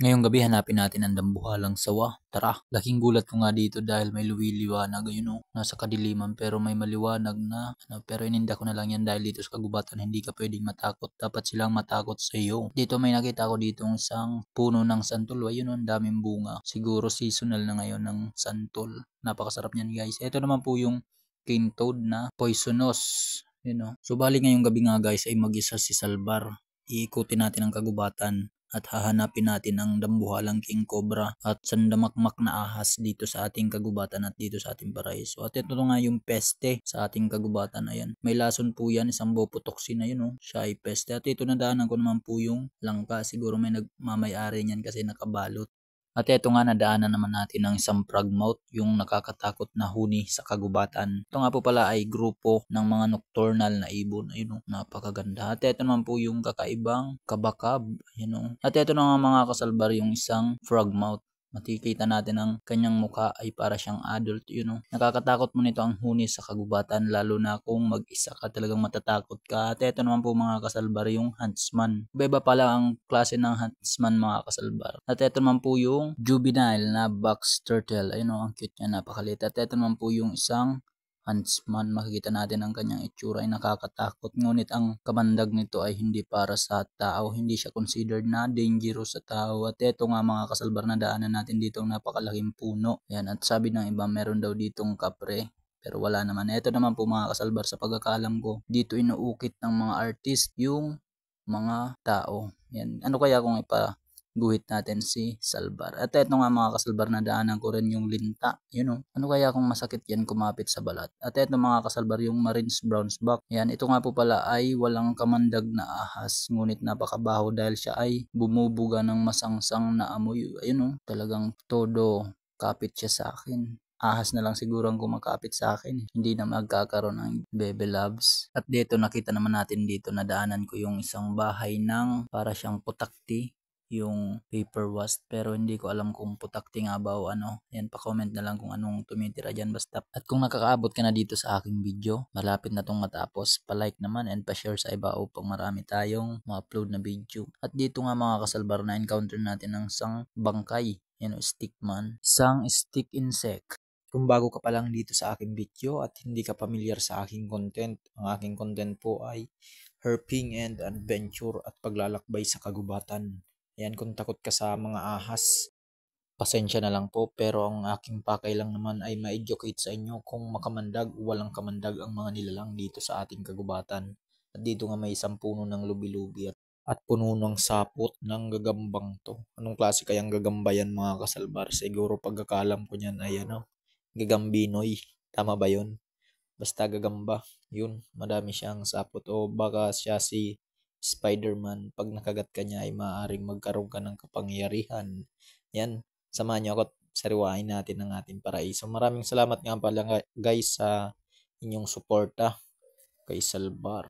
Ngayong gabi hanapin natin ang dambuhalang sawa. Tara, laking gulat ko nga dito dahil may luwiliwanag, ayun o, nasa kadiliman pero may maliwanag na, pero ininda ko na lang yan dahil dito sa kagubatan hindi ka pwedeng matakot. Dapat silang matakot sa iyo. Dito may nakita ko dito isang puno ng santol, ayun o, ang daming bunga. Siguro seasonal na ngayon ng santol. Napakasarap niyan guys. Ito naman po yung cane toad na poisonous. Yun o. So bali ngayong gabi nga guys ay mag-isa si Salbar. Iikutin natin ang kagubatan at hahanapin natin ang dambuhalang king cobra at sandamakmak na ahas dito sa ating kagubatan at dito sa ating paraiso. At ito nga yung peste sa ating kagubatan. Ayan. May lason po yan, isang bopotoxin na yun. Oh. Siya ay peste. At ito nadaanan ko naman po yung langka. Siguro may nagmamayari niyan kasi nakabalot. At eto nga nadaanan naman natin ng isang frogmouth, yung nakakatakot na huni sa kagubatan. Ito nga po pala ay grupo ng mga nocturnal na ibon. Ayun o, napakaganda. At eto naman po yung kakaibang kabakab. Ayun o. At eto na nga mga kasalbar yung isang frogmouth. Makikita natin ang kanyang mukha ay para siyang adult, Nakakatakot mo nito ang huni sa kagubatan lalo na kung mag-isa ka, talagang matatakot ka. At eto naman po mga kasalbar yung huntsman. Iba pala ang klase ng huntsman mga kasalbar. At eto naman po yung juvenile na box turtle. Ayun ang cute niya, napakalit. At eto naman po yung isang huntsman, makikita natin ang kanyang itsura ay nakakatakot, ngunit ang kamandag nito ay hindi para sa tao, hindi siya considered na dangerous sa tao. At eto nga mga kasalbar na daanan natin dito ang napakalaking puno. Yan, at sabi ng iba meron daw ditong kapre pero wala naman. Eto naman po mga kasalbar, sa pagkakaalam ko dito inuukit ng mga artist yung mga tao. Yan, ano kaya kung guhit natin si Salbar. At eto nga mga kasalbar na daanan ko rin yung linta. Ano kaya kung masakit yan kumapit sa balat. At eto mga kasalbar yung Marines Brownsback. Yan, ito nga po pala ay walang kamandag na ahas. Ngunit napakabaho dahil siya ay bumubuga ng masangsang na amoy. Talagang todo kapit siya sa akin. Ahas na lang siguro ang kumakapit sa akin. Hindi na magkakaroon ng baby loves. At dito nakita naman natin dito na daanan ko yung isang bahay ng para siyang putakti, yung paper wasp, pero hindi ko alam kung putakti nga ba o ano. Yan, pa-comment na lang kung anong tumitira dyan basta. At kung nakakaabot ka na dito sa aking video, malapit na tong matapos, pa-like naman and pa-share sa iba upang marami tayong ma-upload na video. At dito nga mga kasalbar na encounter natin ng isang bangkay, stickman, isang stick insect. Kung bago ka pa lang dito sa aking video at hindi ka familiar sa aking content, ang aking content po ay herping and adventure at paglalakbay sa kagubatan. Ayan, kung takot ka sa mga ahas, pasensya na lang po, pero ang aking pakay lang naman ay ma-educate sa inyo kung makamandag o walang kamandag ang mga nilalang dito sa ating kagubatan. At dito nga may isang puno ng lubi-lubi at puno ng sapot ng gagambang to. Anong klase kayang gagamba yan mga kasalbar? Siguro pagkakalam ko niyan ay gagambinoy. Tama ba yun? Basta gagamba. Yun, madami siyang sapot. O baka siya si Spider-Man. Pag nakagat ka niya ay maaaring magkaroon ka ng kapangyarihan. Yan, samahan niyo ako at sariwain natin ang ating paraiso. Maraming salamat nga pala guys sa inyong suporta kay Salbar.